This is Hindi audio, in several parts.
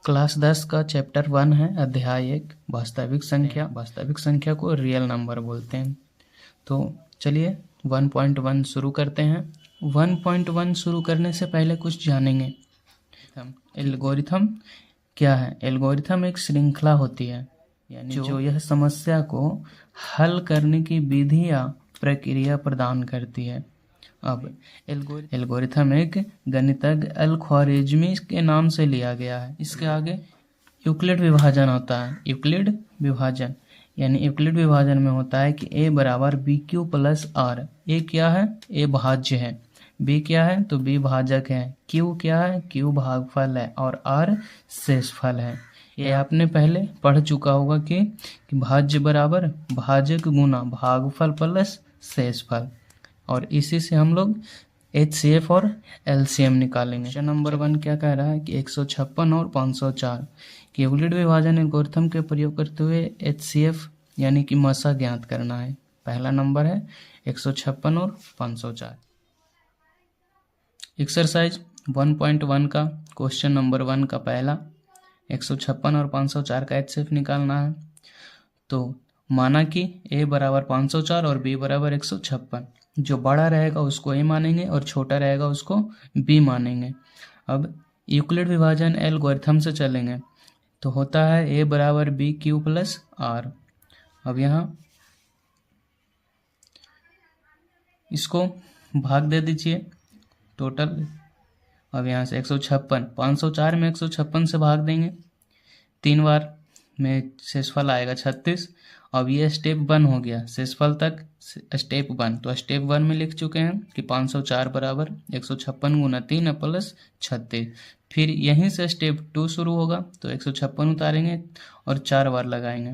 क्लास 10 का चैप्टर 1 है, अध्याय 1 वास्तविक संख्या। वास्तविक संख्या को रियल नंबर बोलते हैं। तो चलिए 1.1 शुरू करते हैं। 1.1 शुरू करने से पहले कुछ जानेंगे। एल्गोरिथम क्या है? एल्गोरिथम एक श्रृंखला होती है, यानी जो यह समस्या को हल करने की विधि या प्रक्रिया प्रदान करती है। अब एल्गोरिथम एक गणितज्ञ अल-ख्वारिज़मी के नाम से लिया गया है। इसके आगे यूक्लिड विभाजन होता है। यूक्लिड विभाजन यानी यूक्लिड विभाजन में होता है कि a बराबर बी क्यू प्लस आर। ए क्या है? ए भाज्य है। b क्या है? तो b भाजक है। q क्या है? q भागफल है और r शेषफल है। ये आपने पहले पढ़ चुका होगा कि भाज्य बराबर भाजक गुना भागफल प्लस शेषफल, और इसी से हम लोग HCF और LCM निकालेंगे। क्वेश्चन नंबर 1 क्या कह रहा है कि 156 और 504 कि यूक्लिड विभाजन एल्गोरिथम के प्रयोग करते हुए HCF यानी कि मसा ज्ञात करना है। पहला नंबर है 156 और 504। एक्सरसाइज 1.1 का क्वेश्चन नंबर 1 का पहला 156 और 504 का HCF निकालना है। तो माना कि a बराबर 504 और b बराबर 156। जो बड़ा रहेगा उसको a मानेंगे और छोटा रहेगा उसको b मानेंगे। अब यूक्लिड विभाजन एल्गोरिथम से चलेंगे तो होता है a बराबर बी क्यू प्लस आर। अब यहाँ इसको भाग दे दीजिए टोटल। अब यहाँ से 156, 504 में 156 से भाग देंगे 3 बार में शेषफल आएगा 36। अब ये स्टेप 1 हो गया, शेषफल तक स्टेप 1। तो स्टेप 1 में लिख चुके हैं कि 504 बराबर 156 गुना 3 प्लस 36। फिर यहीं से स्टेप 2 शुरू होगा, तो 156 उतारेंगे और 4 बार लगाएंगे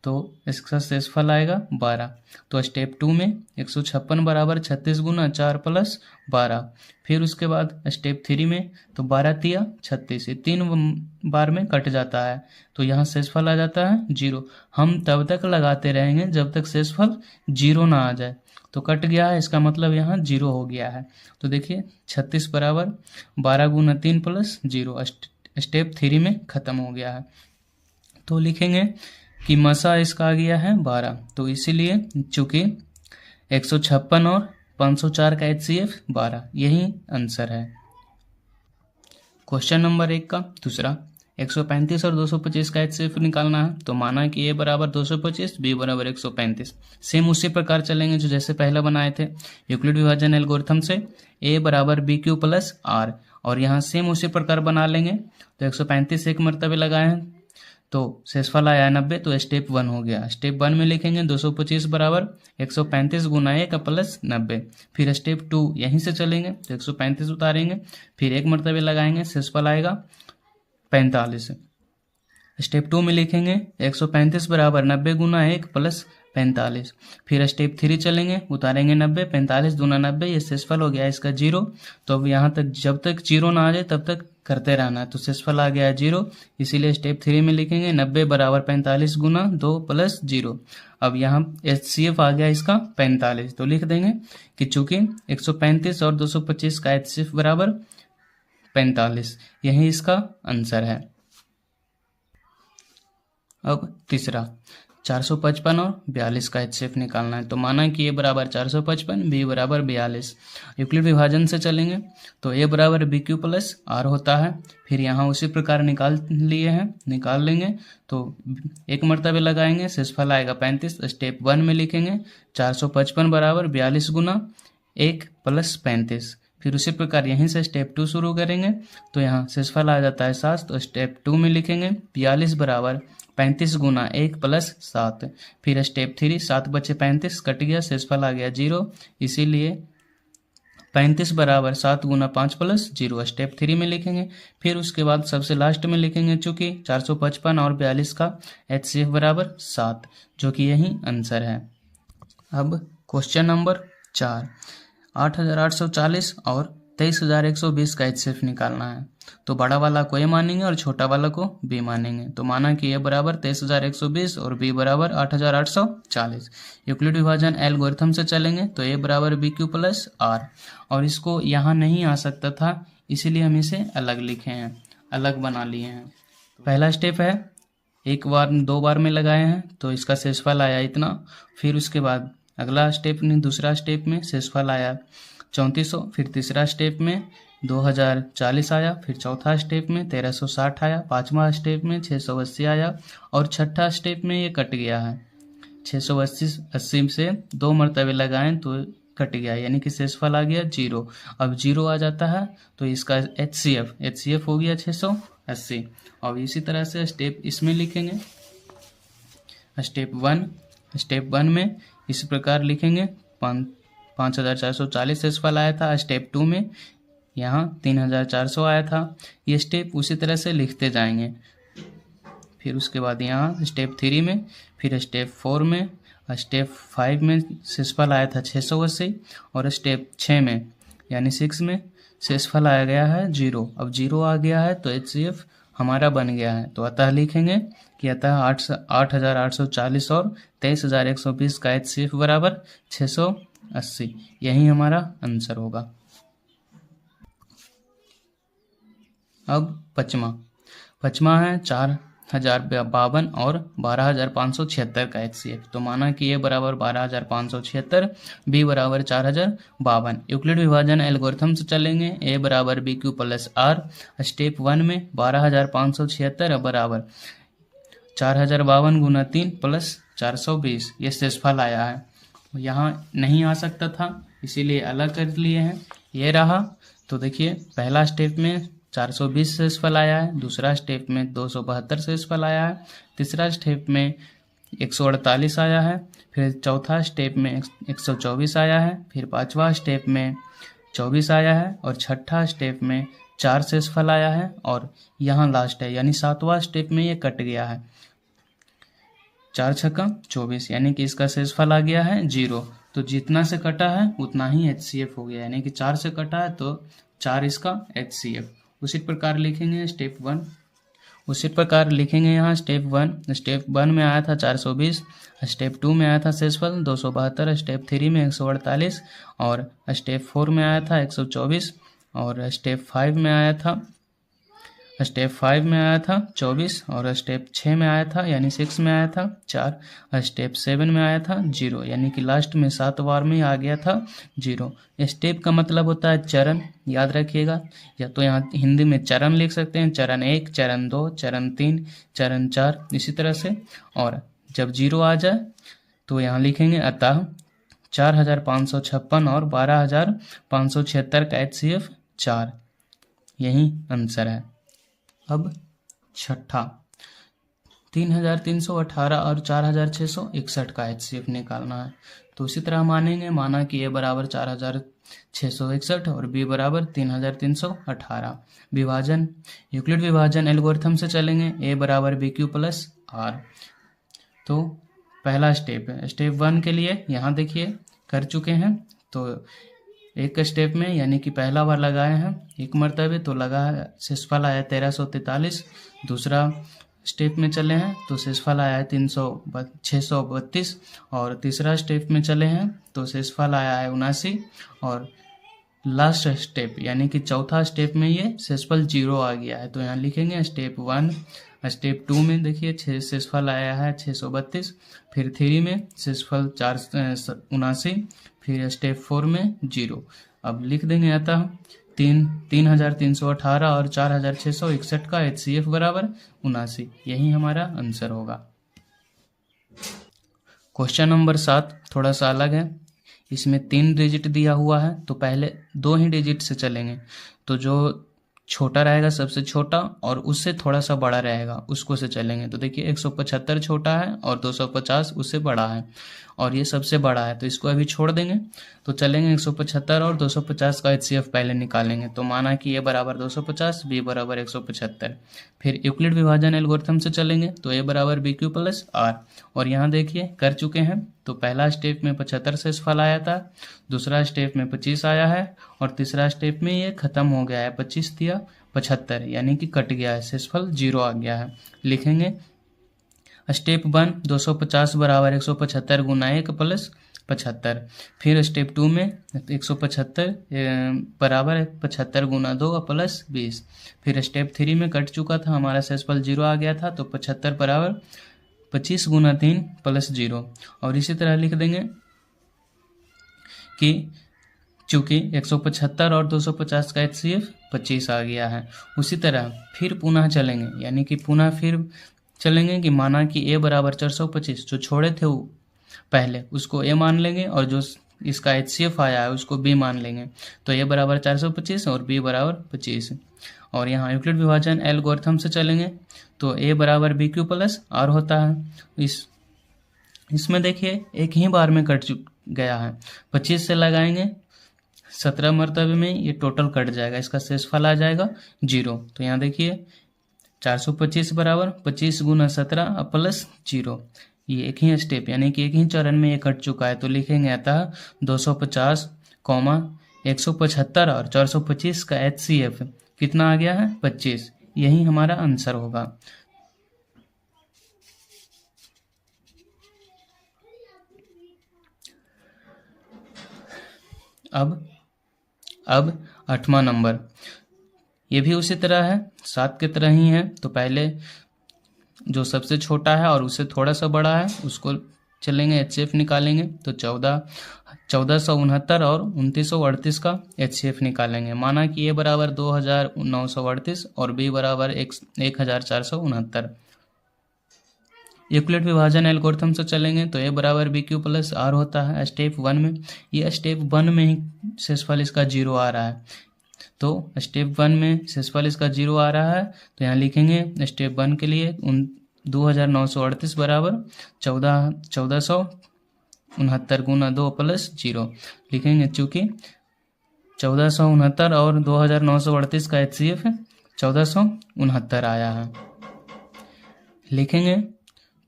तो इसका शेषफल आएगा 12। तो स्टेप 2 में 156 बराबर 36 गुना 4 प्लस 12। फिर उसके बाद स्टेप 3 में तो 12 तिया 36, ये 3 बार में कट जाता है तो यहाँ शेषफल आ जाता है 0। हम तब तक लगाते रहेंगे जब तक शेषफल 0 ना आ जाए। तो कट गया है, इसका मतलब यहाँ 0 हो गया है। तो देखिए 36 बराबर 12 गुना 3 प्लस 0 स्टेप 3 में खत्म हो गया है। तो लिखेंगे कि मसा इसका आ गया है 12। तो इसीलिए चूंकि 156 और 504 का HCF 12, यही आंसर है। क्वेश्चन नंबर 1 का दूसरा 135 और 225 का HCF निकालना है। तो माना कि a बराबर 225, b बराबर 135। सेम उसी प्रकार चलेंगे जो जैसे पहले बनाए थे यूक्लिड विभाजन एल्गोरिथम से। a बराबर बी क्यू प्लस आर, और यहाँ सेम उसी प्रकार बना लेंगे। तो 135 एक मरतबे लगाए हैं तो शेषफल आया 90, तो स्टेप 1 हो गया। स्टेप 1 में लिखेंगे 225 बराबर 135 गुना 1 प्लस 90। फिर स्टेप 2 यहीं से चलेंगे तो 135 उतारेंगे, फिर एक मरतबे लगाएंगे, शेषफल आएगा 45। स्टेप 2 में लिखेंगे 135 बराबर 90 गुना 1 प्लस 45। फिर स्टेप 3 चलेंगे, उतारेंगे 90, 45 दूना 90, ये शेषफल हो गया इसका 0। तो अब यहाँ तक जब तक 0 ना आ जाए तब तक करते रहना है। तो शेषफल आ गया है 0, इसीलिए स्टेप 3 में लिखेंगे 90 बराबर 45 गुना 2 प्लस 0। अब यहाँ HCF आ गया इसका 45। तो लिख देंगे कि चूंकि 135 और 225 का HCF बराबर 45, यही इसका आंसर है। अब तीसरा 455 और 42 का HCF निकालना है। तो माना कि a बराबर 455, b बराबर 42। यूक्लिड विभाजन से चलेंगे तो a बराबर बी क्यू प्लस आर होता है। फिर यहाँ उसी प्रकार निकाल लेंगे तो एक मरतबे लगाएंगे, शेषफल आएगा 35। स्टेप 1 में लिखेंगे 455 बराबर 42 गुना 1 प्लस 35। फिर उसी प्रकार यहीं से स्टेप 2 शुरू करेंगे तो यहाँ शेषफल आ जाता है 7। तो स्टेप 2 में लिखेंगे 42 बराबर 35 गुना 1 प्लस 7। फिर स्टेप 3 7 बचे 35 कट गया, शेषफल आ गया 0, इसीलिए 35 बराबर 7 गुना 5 प्लस 0 स्टेप 3 में लिखेंगे। फिर उसके बाद सबसे लास्ट में लिखेंगे चूंकि 455 और 42 का HCF बराबर 7, जो कि यही आंसर है। अब क्वेश्चन नंबर 4 8840 और 23120 का HCF निकालना है। तो बड़ा वाला को a मानेंगे और छोटा वाला को b मानेंगे। तो माना कि a बराबर 23120 और b बराबर 8840। यूक्लिड विभाजन एल्गोरिथम से चलेंगे तो a बराबर बी क्यू प्लस आर, और इसको यहाँ नहीं आ सकता था इसीलिए हम इसे अलग लिखे हैं, अलग बना लिए हैं। पहला स्टेप है, एक बार 2 बार में लगाए हैं तो इसका शेषफल आया इतना। फिर उसके बाद अगला स्टेप में, दूसरा स्टेप में शेषफल आया 3400। फिर तीसरा स्टेप में 2040 आया। फिर चौथा स्टेप में 1360 आया। पांचवा स्टेप में 680 आया। और छठा स्टेप में ये कट गया है 680 से 2 मरतबे लगाएं तो कट गया, यानी कि शेषफल आ गया 0। अब 0 आ जाता है तो इसका HCF हो गया 680। और इसी तरह से स्टेप इसमें लिखेंगे। स्टेप 1 में इस प्रकार लिखेंगे 5440 शेषफल आया था। स्टेप 2 में यहाँ 3400 आया था। ये स्टेप उसी तरह से लिखते जाएंगे। फिर उसके बाद यहाँ स्टेप 3 में, फिर स्टेप 4 में, स्टेप 5 में शेषफल आया था 680। और स्टेप 6 में यानी 6 में शेषफल आया गया है 0। अब 0 आ गया है तो HCF हमारा बन गया है। तो अतः लिखेंगे कि अतः 8840 और 23120 का HCF बराबर 680। यही हमारा आंसर होगा। अब पचमा है 4052 और 12576 का HCF। तो माना कि A बराबर 12576, B बराबर 4052। यूक्लिड विभाजन एल्गोरिथम से चलेंगे। A बराबर BQ प्लस R। स्टेप 1 में 12576 बराबर 4052 गुना 3 प्लस 420, ये शेषफल आया है। यहाँ नहीं आ सकता था इसीलिए अलग कर लिए हैं। ये रहा। तो देखिए पहला स्टेप में 420 शेषफल आया है। दूसरा स्टेप में 272 शेषफल आया है। तीसरा स्टेप में 148 आया है। फिर चौथा स्टेप में 124 आया है। फिर पांचवा स्टेप में 24 आया है। और छठा स्टेप में 4 शेषफल आया है। और यहाँ लास्ट है यानी 7वां स्टेप में ये कट गया है 4 छक्का 24, यानी कि इसका शेषफल आ गया है 0। तो जितना से कटा है उतना ही HCF हो गया, यानी कि 4 से कटा है तो 4 इसका HCF। उसी प्रकार लिखेंगे स्टेप 1। उसी प्रकार लिखेंगे यहाँ स्टेप 1। स्टेप 1 में आया था 420। स्टेप 2 में आया था शेषफल 272। स्टेप 3 में 148। और स्टेप 4 में आया था 124। और स्टेप 5 में आया था 24। और स्टेप 6 में आया था यानी 6 में आया था 4। स्टेप 7 में आया था 0, यानी कि लास्ट में 7 बार में आ गया था 0। स्टेप का मतलब होता है चरण, याद रखिएगा। या तो यहाँ हिंदी में चरण लिख सकते हैं, चरण 1, चरण 2, चरण 3, चरण 4, इसी तरह से। और जब 0 आ जाए तो यहाँ लिखेंगे अतः 4556 और 12576 का HCF 4। यही आंसर है। अब छठा 3318 और 4661 का HCF निकालना है। तो इसी तरह मानेंगे। माना कि A बराबर 4661 और B बराबर 3318। विभाजन यूक्लिड विभाजन एल्गोरिथम से चलेंगे। A बराबर BQ प्लस R। तो पहला स्टेप है। स्टेप 1 के लिए यहाँ देखिए कर चुके हैं। तो एक स्टेप में यानी कि पहला बार लगाए हैं 1 मरतबे तो लगा है, शेषफल आया 1343। दूसरा स्टेप में चले हैं तो शेषफल आया है 632। और तीसरा स्टेप में चले हैं तो शेषफल आया है 79। और लास्ट स्टेप यानी कि चौथा स्टेप में ये शेषफल 0 आ गया है। तो यहाँ लिखेंगे स्टेप 1। स्टेप 2 में देखिए शेषफल आया है 632। फिर 3 में शेषफल 479। फिर स्टेप 4 में 0। अब लिख देंगे अतः 3318 और 4661 का HCF बराबर 79। यही हमारा आंसर होगा। क्वेश्चन नंबर 7 थोड़ा सा अलग है। इसमें 3 डिजिट दिया हुआ है तो पहले 2 ही डिजिट से चलेंगे। तो जो छोटा रहेगा सबसे छोटा और उससे थोड़ा सा बड़ा रहेगा उसको से चलेंगे। तो देखिए 175 छोटा है और 250 उससे बड़ा है और ये सबसे बड़ा है, तो इसको अभी छोड़ देंगे। तो चलेंगे 175 और 250 का HCF पहले निकालेंगे। तो माना कि ये बराबर 250, B बराबर 175। फिर यूक्लिड विभाजन एल्गोरिथम से चलेंगे तो A बराबर BQ प्लस R। और यहाँ देखिए कर चुके हैं। तो पहला स्टेप में 75 शेषफल आया था, दूसरा स्टेप में 25 आया है और तीसरा स्टेप में ये खत्म हो गया है 25 दिया 75, यानी कि कट गया है, शेषफल 0 आ गया है। लिखेंगे स्टेप 1 250 बराबर 175 गुना 1 प्लस 75। फिर स्टेप 2 में 175 बराबर 75 गुना 2 प्लस 20। फिर स्टेप 3 में कट चुका था, हमारा शेषफल 0 आ गया था, तो 75 बराबर 25 गुना 3 प्लस 0। और इसी तरह लिख देंगे कि चूँकि 175 और 250 का HCF 25 आ गया है। उसी तरह फिर पुनः चलेंगे, यानी कि पुनः फिर चलेंगे कि माना कि A बराबर 425, जो छोड़े थे वो पहले उसको A मान लेंगे और जो इसका HCF आया है उसको B मान लेंगे। तो A बराबर 425 और B बराबर 25। और यहाँ यूक्लिड विभाजन एल्गोरिथम से चलेंगे तो A बराबर BQ प्लस R होता है। इसमें देखिए एक ही बार में कट गया है, 25 से लगाएंगे 17 मरतबे में ये टोटल कट जाएगा, इसका शेषफल आ जाएगा 0। तो यहाँ देखिए 425 बराबर 25 गुना 17 प्लस 0। ये एक ही स्टेप यानी कि एक ही चरण में ये कट चुका है। तो लिखेंगे अतः 250, 175 और 425 का HCF कितना आ गया है 25। यही हमारा आंसर होगा। अब 8वां नंबर, ये भी उसी तरह है, 7 की तरह ही है। तो पहले जो सबसे छोटा है और उससे थोड़ा सा बड़ा है उसको चलेंगे, HCF निकालेंगे। तो 1469 और 2938 का HCF निकालेंगे। माना कि A बराबर 2938 और B बराबर 1469। यूक्लिड विभाजन एल्गोरिथम से चलेंगे तो A बराबर BQ प्लस R होता है स्टेप 1 में। ये स्टेप 1 में ही शेषफल इसका 0 आ रहा है, तो स्टेप 1 में शेषफल इसका 0 आ रहा है। तो यहाँ लिखेंगे स्टेप 1 के लिए 2938 बराबर 1469 गुना 2 प्लस 0 लिखेंगे, चूँकि 1469 और 2938 का HCF 1469 आया है। लिखेंगे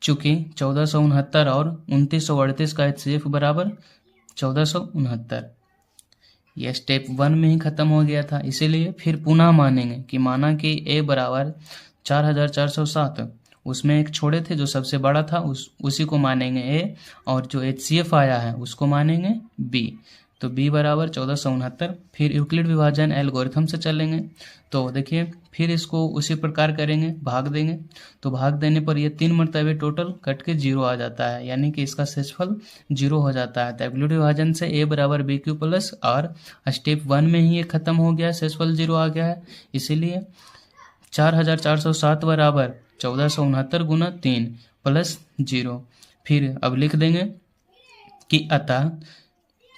चूँकि 1469 और 2938 का HCF बराबर 1469। यह स्टेप 1 में ही खत्म हो गया था, इसीलिए फिर पुनः मानेंगे कि माना कि A बराबर 4407, उसमें एक छोड़े थे जो सबसे बड़ा था, उसी को मानेंगे A, और जो HCF आया है उसको मानेंगे B। तो B बराबर 1469। फिर यूक्लिड विभाजन एल्गोरिथम से चलेंगे तो देखिए फिर इसको उसी प्रकार करेंगे, भाग देंगे। तो भाग देने पर ये 3 मरतबे टोटल कट के 0 आ जाता है, यानी कि इसका शेषफल 0 हो जाता है। तो यूक्लिड विभाजन से A बराबर BQ प्लस R स्टेप 1 में ही ये खत्म हो गया, शेषफल 0 आ गया है। इसीलिए 4407 बराबर 1469 गुना 3 प्लस 0। फिर अब लिख देंगे कि अतः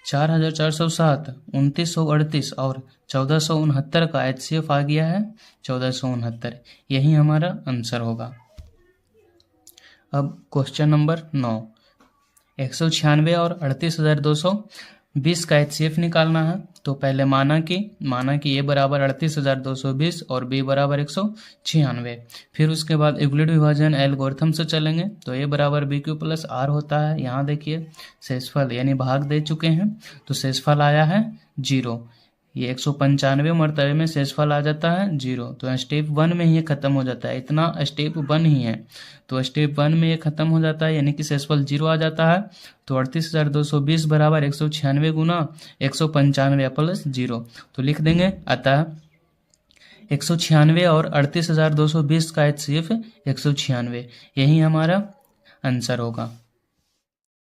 4407, 2938 और 1469 का HCF आ गया है 1469। यही हमारा आंसर होगा। अब क्वेश्चन नंबर 9, 196 और 38,220 का HCF निकालना है। तो पहले माना कि A बराबर 38,220 और B बराबर 196। फिर उसके बाद यूक्लिड विभाजन एल्गोरिथम से चलेंगे तो A बराबर BQ प्लस R होता है। यहाँ देखिए शेषफल यानी भाग दे चुके हैं, तो शेषफल आया है 0। ये 195 मरतबे में शेषफल आ जाता है 0। तो स्टेप 1 में ही खत्म हो जाता है, इतना स्टेप 1 ही है। तो स्टेप 1 में ये खत्म हो जाता है, यानी कि शेषफल 0 आ जाता है। तो 38,220 बराबर 196 गुना 195 प्लस 0। तो लिख देंगे अतः 196 और 38,220 का HCF 196। यही हमारा आंसर होगा।